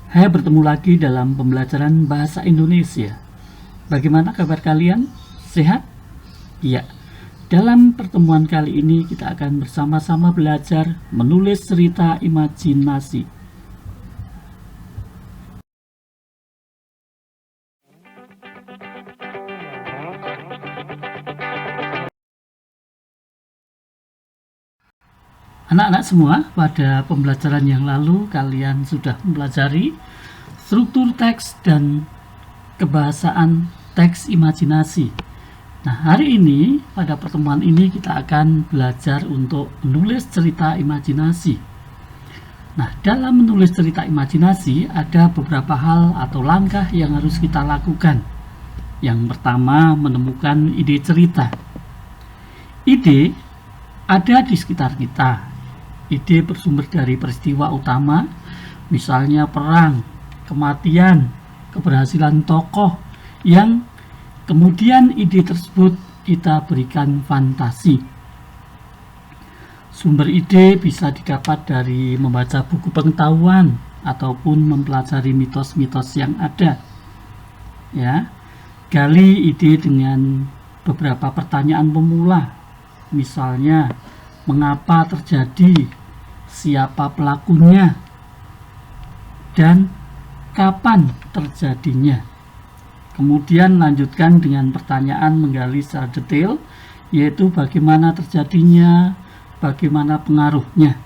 Hai, bertemu lagi dalam pembelajaran bahasa Indonesia. Bagaimana kabar kalian? Sehat? Ya. Dalam pertemuan kali ini kita akan bersama-sama belajar menulis cerita imajinasi. Anak-anak semua, pada pembelajaran yang lalu kalian sudah mempelajari struktur teks dan kebahasaan teks imajinasi. Nah, hari ini pada pertemuan ini kita akan belajar untuk menulis cerita imajinasi. Nah, dalam menulis cerita imajinasi ada beberapa hal atau langkah yang harus kita lakukan. Yang pertama, menemukan ide cerita. Ide ada di sekitar kita. Ide bersumber dari peristiwa utama, misalnya perang, kematian, keberhasilan tokoh, yang kemudian ide tersebut kita berikan fantasi. Sumber ide bisa didapat dari membaca buku pengetahuan ataupun mempelajari mitos-mitos yang ada. Ya, gali ide dengan beberapa pertanyaan pemula, misalnya mengapa terjadi, siapa pelakunya, dan kapan terjadinya. Kemudian lanjutkan dengan pertanyaan menggali secara detail, yaitu bagaimana terjadinya, bagaimana pengaruhnya.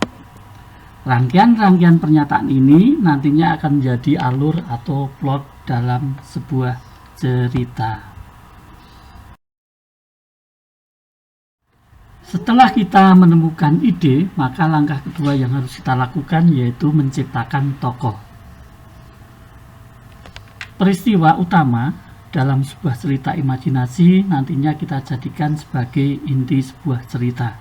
Rangkaian-rangkaian pernyataan ini nantinya akan menjadi alur atau plot dalam sebuah cerita. Setelah kita menemukan ide, maka langkah kedua yang harus kita lakukan yaitu menciptakan tokoh. Peristiwa utama dalam sebuah cerita imajinasi nantinya kita jadikan sebagai inti sebuah cerita.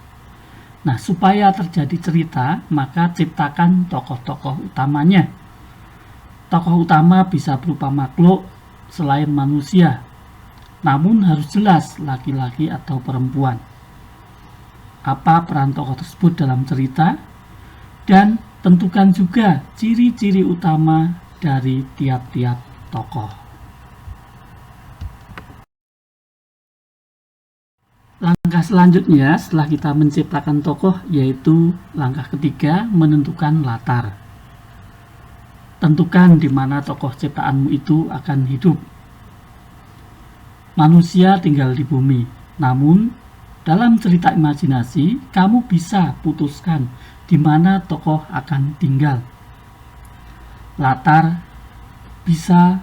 Nah, supaya terjadi cerita, maka ciptakan tokoh-tokoh utamanya. Tokoh utama bisa berupa makhluk selain manusia, namun harus jelas laki-laki atau perempuan. Apa peran tokoh tersebut dalam cerita, dan tentukan juga ciri-ciri utama dari tiap-tiap tokoh. Langkah selanjutnya setelah kita menciptakan tokoh yaitu langkah ketiga, menentukan latar. Tentukan di mana tokoh ciptaanmu itu akan hidup. Manusia tinggal di bumi, namun dalam cerita imajinasi, kamu bisa putuskan di mana tokoh akan tinggal. Latar bisa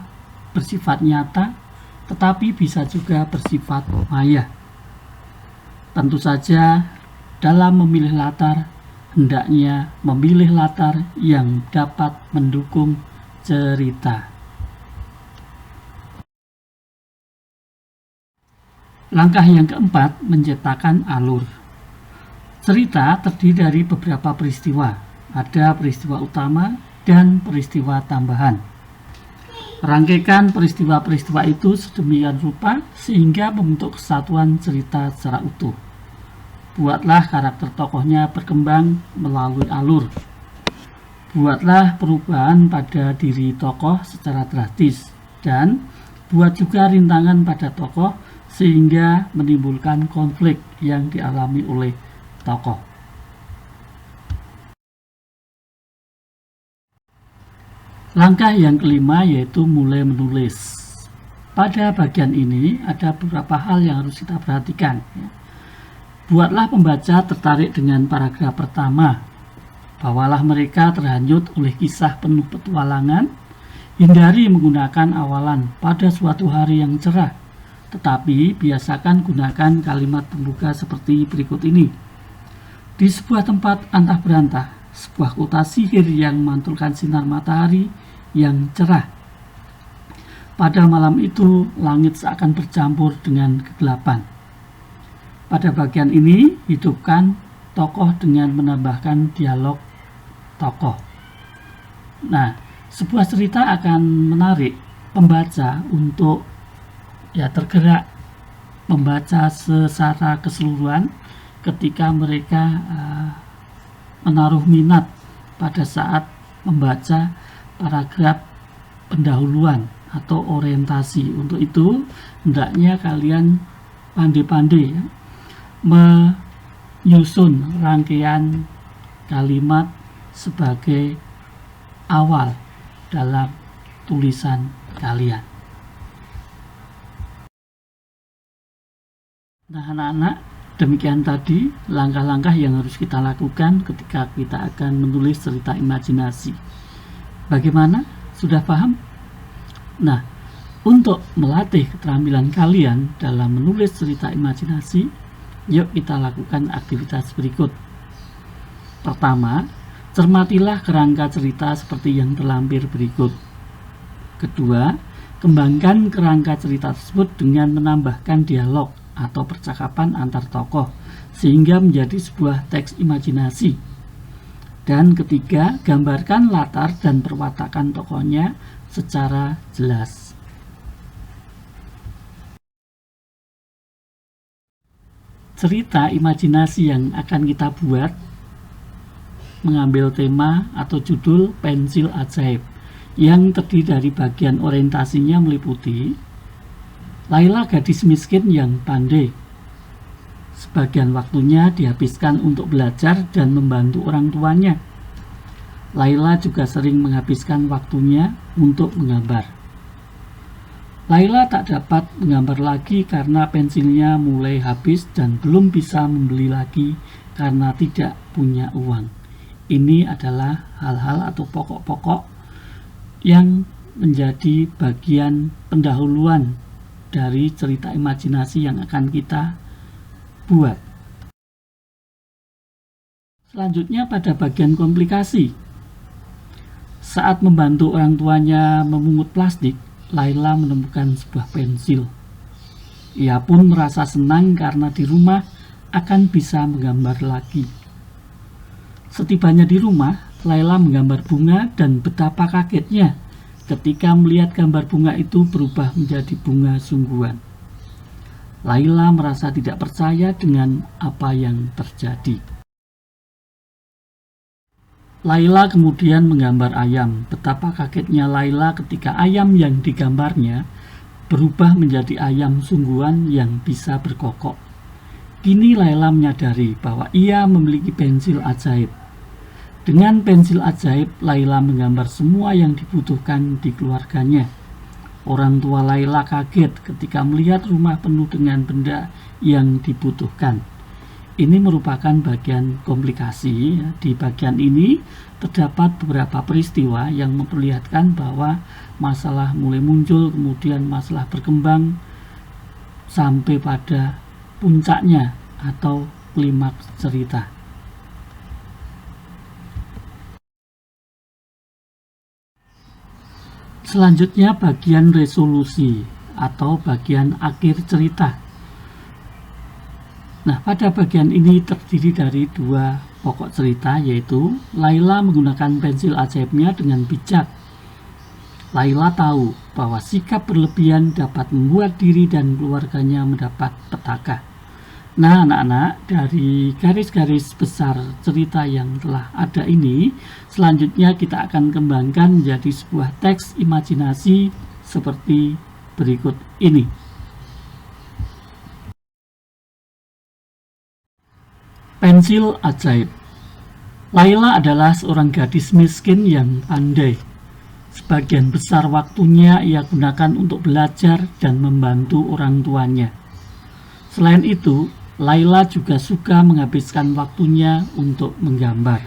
bersifat nyata, tetapi bisa juga bersifat maya. Tentu saja, dalam memilih latar, hendaknya memilih latar yang dapat mendukung cerita. Langkah yang keempat, menciptakan alur. Cerita terdiri dari beberapa peristiwa. Ada peristiwa utama dan peristiwa tambahan. Rangkaikan peristiwa-peristiwa itu sedemikian rupa sehingga membentuk kesatuan cerita secara utuh. Buatlah karakter tokohnya berkembang melalui alur. Buatlah perubahan pada diri tokoh secara drastis. Dan buat juga rintangan pada tokoh sehingga menimbulkan konflik yang dialami oleh tokoh. Langkah yang kelima yaitu mulai menulis. Pada bagian ini ada beberapa hal yang harus kita perhatikan. Buatlah pembaca tertarik dengan paragraf pertama. Bawalah mereka terhanyut oleh kisah penuh petualangan. Hindari menggunakan awalan pada suatu hari yang cerah. Tetapi biasakan gunakan kalimat pembuka seperti berikut ini. Di sebuah tempat antah berantah, sebuah kota sihir yang memantulkan sinar matahari yang cerah. Pada malam itu, langit seakan bercampur dengan kegelapan. Pada bagian ini, hidupkan tokoh dengan menambahkan dialog tokoh. Nah, sebuah cerita akan menarik pembaca untuk tergerak membaca secara keseluruhan ketika mereka menaruh minat pada saat membaca paragraf pendahuluan atau orientasi. Untuk itu hendaknya kalian pandai-pandai ya, menyusun rangkaian kalimat sebagai awal dalam tulisan kalian. Nah anak-anak, demikian tadi langkah-langkah yang harus kita lakukan ketika kita akan menulis cerita imajinasi. Bagaimana? Sudah paham? Nah, untuk melatih keterampilan kalian dalam menulis cerita imajinasi, yuk kita lakukan aktivitas berikut. Pertama, cermatilah kerangka cerita seperti yang terlampir berikut. Kedua, kembangkan kerangka cerita tersebut dengan menambahkan dialog atau percakapan antar tokoh sehingga menjadi sebuah teks imajinasi. Dan ketiga, gambarkan latar dan perwatakan tokohnya secara jelas. Cerita imajinasi yang akan kita buat mengambil tema atau judul Pensil Ajaib yang terdiri dari bagian orientasinya meliputi Laila gadis miskin yang pandai. Sebagian waktunya dihabiskan untuk belajar dan membantu orang tuanya. Laila juga sering menghabiskan waktunya untuk menggambar. Laila tak dapat menggambar lagi karena pensilnya mulai habis dan belum bisa membeli lagi karena tidak punya uang. Ini adalah hal-hal atau pokok-pokok yang menjadi bagian pendahuluan dari cerita imajinasi yang akan kita buat. Selanjutnya pada bagian komplikasi. Saat membantu orang tuanya memungut plastik, Laila menemukan sebuah pensil. Ia pun merasa senang karena di rumah akan bisa menggambar lagi. Setibanya di rumah, Laila menggambar bunga dan betapa kagetnya ketika melihat gambar bunga itu berubah menjadi bunga sungguhan. Laila merasa tidak percaya dengan apa yang terjadi. Laila kemudian menggambar ayam. Betapa kagetnya Laila ketika ayam yang digambarnya berubah menjadi ayam sungguhan yang bisa berkokok. Kini Laila menyadari bahwa ia memiliki pensil ajaib. Dengan pensil ajaib, Laila menggambar semua yang dibutuhkan di keluarganya. Orang tua Laila kaget ketika melihat rumah penuh dengan benda yang dibutuhkan. Ini merupakan bagian komplikasi. Di bagian ini terdapat beberapa peristiwa yang memperlihatkan bahwa masalah mulai muncul, kemudian masalah berkembang sampai pada puncaknya atau klimaks cerita. Selanjutnya bagian resolusi atau bagian akhir cerita. Nah, pada bagian ini terdiri dari dua pokok cerita, yaitu Laila menggunakan pensil ajaibnya dengan bijak. Laila tahu bahwa sikap berlebihan dapat membuat diri dan keluarganya mendapat petaka. Nah, anak-anak, dari garis-garis besar cerita yang telah ada ini, selanjutnya kita akan kembangkan menjadi sebuah teks imajinasi seperti berikut ini. Pensil ajaib. Laila adalah seorang gadis miskin yang pandai. Sebagian besar waktunya ia gunakan untuk belajar dan membantu orang tuanya. Selain itu, Laila juga suka menghabiskan waktunya untuk menggambar.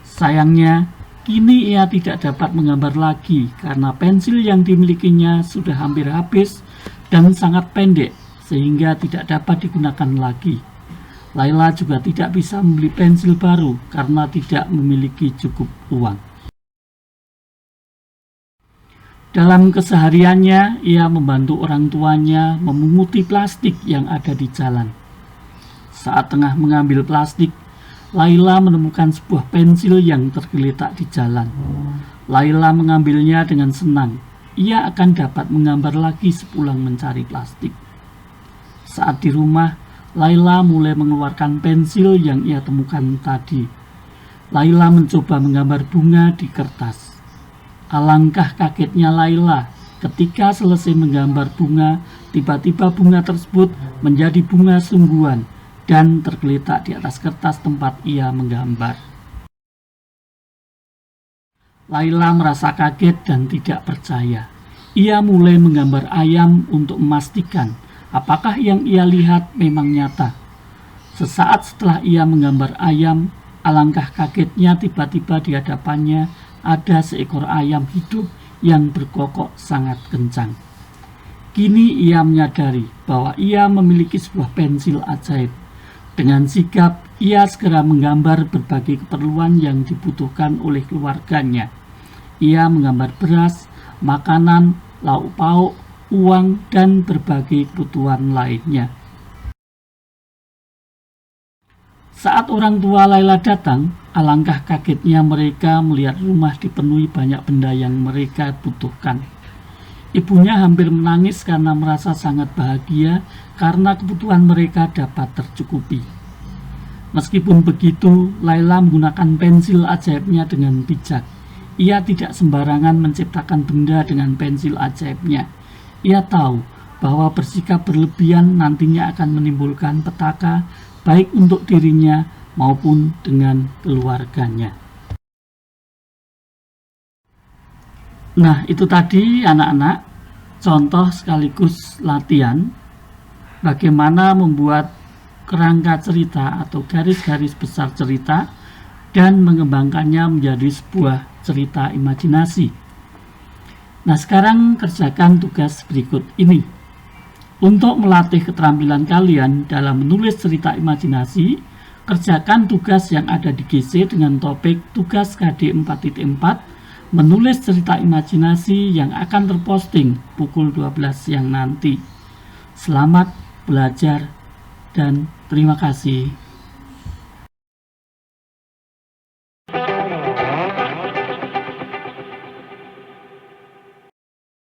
Sayangnya, kini ia tidak dapat menggambar lagi karena pensil yang dimilikinya sudah hampir habis dan sangat pendek sehingga tidak dapat digunakan lagi. Laila juga tidak bisa membeli pensil baru karena tidak memiliki cukup uang. Dalam kesehariannya, ia membantu orang tuanya memunguti plastik yang ada di jalan. Saat tengah mengambil plastik, Laila menemukan sebuah pensil yang tergeletak di jalan. Laila mengambilnya dengan senang. Ia akan dapat menggambar lagi sepulang mencari plastik. Saat di rumah, Laila mulai mengeluarkan pensil yang ia temukan tadi. Laila mencoba menggambar bunga di kertas. Alangkah kagetnya Laila ketika selesai menggambar bunga, tiba-tiba bunga tersebut menjadi bunga sungguhan dan tergeletak di atas kertas tempat ia menggambar. Laila merasa kaget dan tidak percaya. Ia mulai menggambar ayam untuk memastikan apakah yang ia lihat memang nyata. Sesaat setelah ia menggambar ayam, alangkah kagetnya tiba-tiba di hadapannya ada seekor ayam hidup yang berkokok sangat kencang. Kini ia menyadari bahwa ia memiliki sebuah pensil ajaib. Dengan sigap, ia segera menggambar berbagai keperluan yang dibutuhkan oleh keluarganya. Ia menggambar beras, makanan, lauk pauk, uang, dan berbagai kebutuhan lainnya. Saat orang tua Laila datang, alangkah kagetnya mereka melihat rumah dipenuhi banyak benda yang mereka butuhkan. Ibunya hampir menangis karena merasa sangat bahagia karena kebutuhan mereka dapat tercukupi. Meskipun begitu, Laila menggunakan pensil ajaibnya dengan bijak. Ia tidak sembarangan menciptakan benda dengan pensil ajaibnya. Ia tahu bahwa bersikap berlebihan nantinya akan menimbulkan petaka baik untuk dirinya maupun dengan keluarganya. Nah, itu tadi anak-anak contoh sekaligus latihan bagaimana membuat kerangka cerita atau garis-garis besar cerita dan mengembangkannya menjadi sebuah cerita imajinasi. Nah, sekarang kerjakan tugas berikut ini. Untuk melatih keterampilan kalian dalam menulis cerita imajinasi, kerjakan tugas yang ada di GC dengan topik tugas KD 4.4 menulis cerita imajinasi yang akan terposting pukul 12 siang nanti. Selamat belajar dan terima kasih.